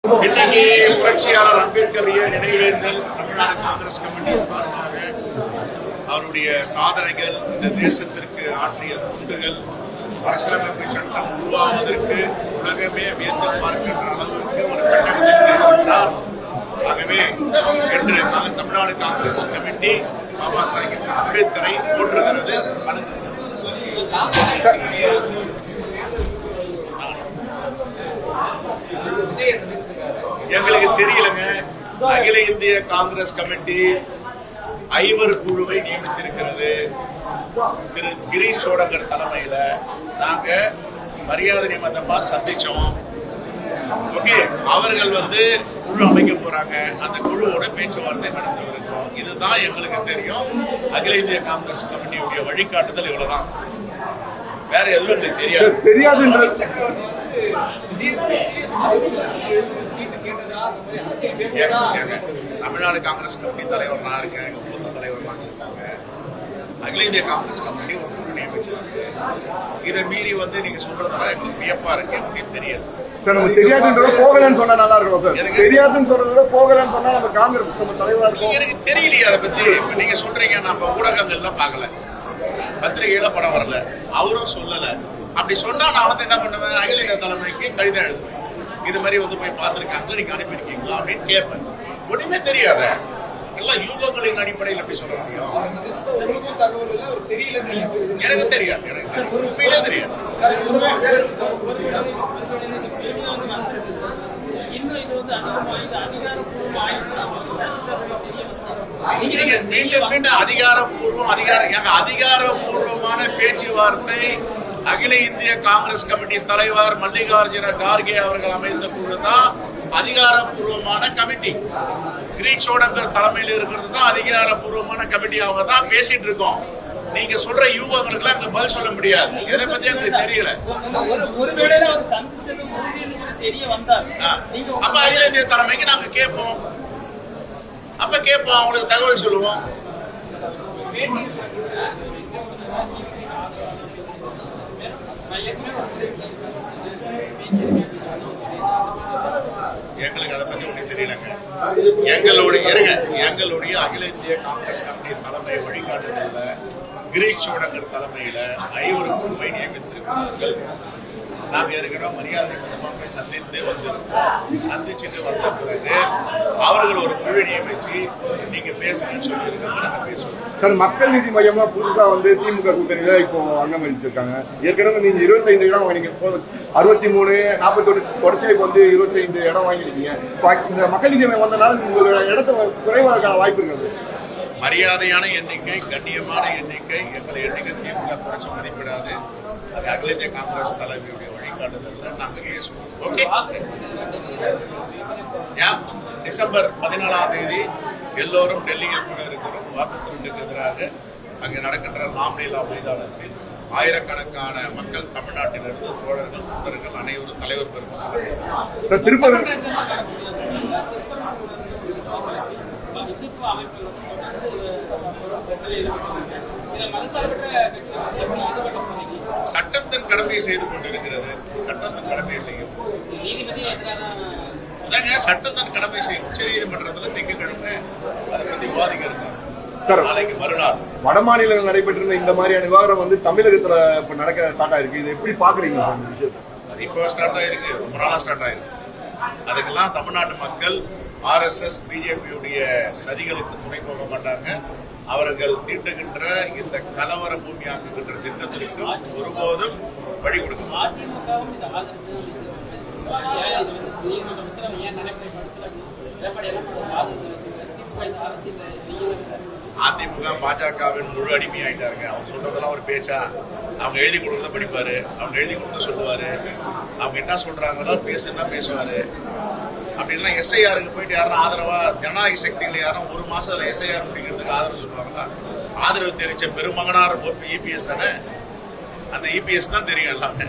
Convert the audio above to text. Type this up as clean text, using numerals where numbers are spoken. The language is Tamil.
இன்னைக்கு புரட்சியாளர் அம்பேத்கருடைய நினைவேந்தல் தமிழ்நாடு காங்கிரஸ் கமிட்டி சார்பாக அவருடைய சாதனைகள், இந்த தேசத்திற்கு ஆற்றிய தொண்டுகள், அரசியலமைப்பு சட்டம் உருவாவதற்கு உலகமே வியந்து பார்க்கின்ற அளவிற்கு ஒரு பெட்டகத்தை எழுதுகிறார். ஆகவே இன்று தமிழ்நாடு காங்கிரஸ் கமிட்டி பாபா சாஹிப் அம்பேத்கரை போற்றுகிறது. எங்களுக்கு தெரியலங்க. அகில இந்திய காங்கிரஸ் கமிட்டி 5 குழுவை நியமித்திருக்கிறது. திரு கிரீஷ் சோடங்கர் தலைமையில நாங்க மரியாதை நிமித்தமா சந்திச்சோம். ஓகே, அவர்கள் குழு அமைக்க போறாங்க. அந்த குழுவோட பேச்சுவார்த்தை நடத்தவிருக்கிறோம். இதுதான் எங்களுக்கு தெரியும். அகில இந்திய காங்கிரஸ் கமிட்டியுடைய வழிகாட்டுதல் இவ்வளவுதான். வேற எதுவும் எங்களுக்கு தெரியாது. தமிழ்நாடு காங்கிரஸ் கமிட்டி தலைவர் நான் இருக்கேன், எங்க மூத்த தலைவர் நாங்க இருக்காங்க. அகில இந்திய காங்கிரஸ் கமிட்டி ஒரு குழு நியமிச்சிருக்கு. இதை மீறி நீங்க சொல்றதுனால எங்களுக்கு வியப்பா இருக்கு. எனக்கு தெரியல. எனக்கு தெரியலையே அதை பத்தி. நீங்க சொல்றீங்க, நம்ம ஊடகங்கள்ல பாக்கல, பத்திரிகையில படம் வரல, அவரும் சொல்லல. அப்படி சொன்னா நான் என்ன பண்ணுவேன், அகில இந்திய தலைமைக்கு கடிதம் எழுதுவேன். இது மாதிரி போய் பார்த்திருக்காங்க, நீங்க அனுப்பியிருக்கீங்களா அப்படின்னு கேட்பேன். ஒண்ணுமே தெரியாத எல்லாம் யூகங்களின் அடிப்படையில் எப்படி சொல்ல முடியும்? எனக்கு தெரியாது. உண்மையிலே தெரியாது. மீண்டும் மீண்டும் அதிகாரப்பூர்வமான பேச்சுவார்த்தை அகில இந்திய காங்கிரஸ் கமிட்டி தலைவர் மல்லிகார்ஜுன கார்கே அவர்கள் அமைந்த குழு தான் அதிகாரப்பூர்வமான கமிட்டி. கிரீஷ் சோடங்கர் தலைமையில் இருக்கிறது தான் அதிகாரப்பூர்வமான கமிட்டி. அவங்க தான் பேசிட்டு இருக்கோம். நீங்க சொல்ற யூகங்களுக்கு எல்லாம் பதில் சொல்ல முடியாது. எதை பத்தி எங்களுக்கு தெரியல. அப்ப அகில இந்திய தலைமைக்கு நாங்க கேட்போம். அவங்களுக்கு தகவல் சொல்லுவோம். எங்களுக்கு அதை பத்தி ஒண்ணு தெரியலங்க. எங்களுடைய அகில இந்திய காங்கிரஸ் கமிட்டி தலைமை வழிகாட்டுதல்ல கிரீஷ் சோடங்கர் தலைமையில 5 குழுவை நியமித்திருக்கிறார்கள். நாங்க ஏற்கனவே மரியாதை நிமித்தமாக சந்தித்து வந்திருக்கோம். சந்திச்சுட்டு வந்த பிறகு அவர்கள் ஒரு குழு நியமிச்சு நீங்க பேசணும்னு சொல்லியிருக்காங்க. நாங்க பேசுவோம். சார், மக்கள் நீதி மையமா புதுசா திமுக கூட்டணியில இப்போ அங்கம் வகிச்சிருக்காங்க. ஏற்கனவே நீங்க 25 இடம் வாங்கினீங்க. 63, 41 தொடர்ச்சி இப்போ 25 இடம் வாங்கிருக்கீங்க. இந்த மக்கள் நீதி மையம் வந்தனால உங்களோட இடத்த குறைவாக வாய்ப்பு இருக்கிறது. மரியாதையான எண்ணிக்கை, கண்ணியமான எண்ணிக்கை. எங்களை எண்ணிக்கை திமுக குறைச்சி மதிப்பிடாது. அது அகில இந்திய காங்கிரஸ் தலைமையுடைய வழிகாட்டுதல்ல நாங்க பேசுவோம். ஓகே, டிசம்பர் 14ஆம் தேதி எல்லோரும் டெல்லியில் கூட இருக்கிறோம். வாக்குக்கு எதிராக அங்கே நடக்கின்ற ராம்லீலா மைதானத்தில் ஆயிரக்கணக்கான மக்கள் தமிழ்நாட்டிலிருந்து தோழர்கள், தொண்டர்கள் அனைவரும் தலைவர் பெருமாள் திருப்பதி சட்டத்தின் கடமை செய்து கொண்டிருக்கிறது. சட்டத்தின் கடமை செய்யும். அதாங்க, சட்டத்தின் கடமை செய்யும். உச்ச நீதிமன்றத்தில் திங்கட்கிழமை அதை பத்தி விவாதிக்க இருக்காங்க. நாளைக்கு மறுநாள் வட மாநிலங்கள் நடைபெற்றிருந்த இந்த மாதிரியான விவகாரம் தமிழகத்துல இப்ப நடக்க ஸ்டார்ட் ஆயிருக்கு. இதை எப்படி பாக்குறீங்க? அது இப்போ ஸ்டார்ட் ஆயிருக்கு, ரொம்ப நாளா ஸ்டார்ட் ஆயிருக்கு. அதுக்கெல்லாம் தமிழ்நாட்டு மக்கள் RSS பிஜேபியுடைய சதிகளுக்கு துணை போக மாட்டாங்க. அவர்கள் தீட்டுகின்ற இந்த கலவர பூமியாக்குகின்ற திட்டத்திற்கும் ஒருபோதும் வழி கொடுக்கும். அதிமுக பாஜகவின் முழு அடிமையாயிட்டாருங்க. அவங்க சொல்றதெல்லாம் ஒரு பேச்சா? அவங்க எழுதி கொடுக்கறத படிப்பாரு, அவங்க எழுதி கொடுத்த சொல்லுவாரு, அவங்க என்ன சொல்றாங்களோ பேசுன்னா பேசுவாரு. அப்படின்னா SIRக்கு போயிட்டு யாரும் ஆதரவா ஜனநாயக சக்திகள் யாரும் 1 மாசத்துல SIR முடிக்கிறதுக்கு ஆதரவு சொல்லுவாங்களா? ஆதரவு தெரிவிச்ச பெருமகனார் EPS தானே. அந்த EPS தான் தெரியும் எல்லாமே.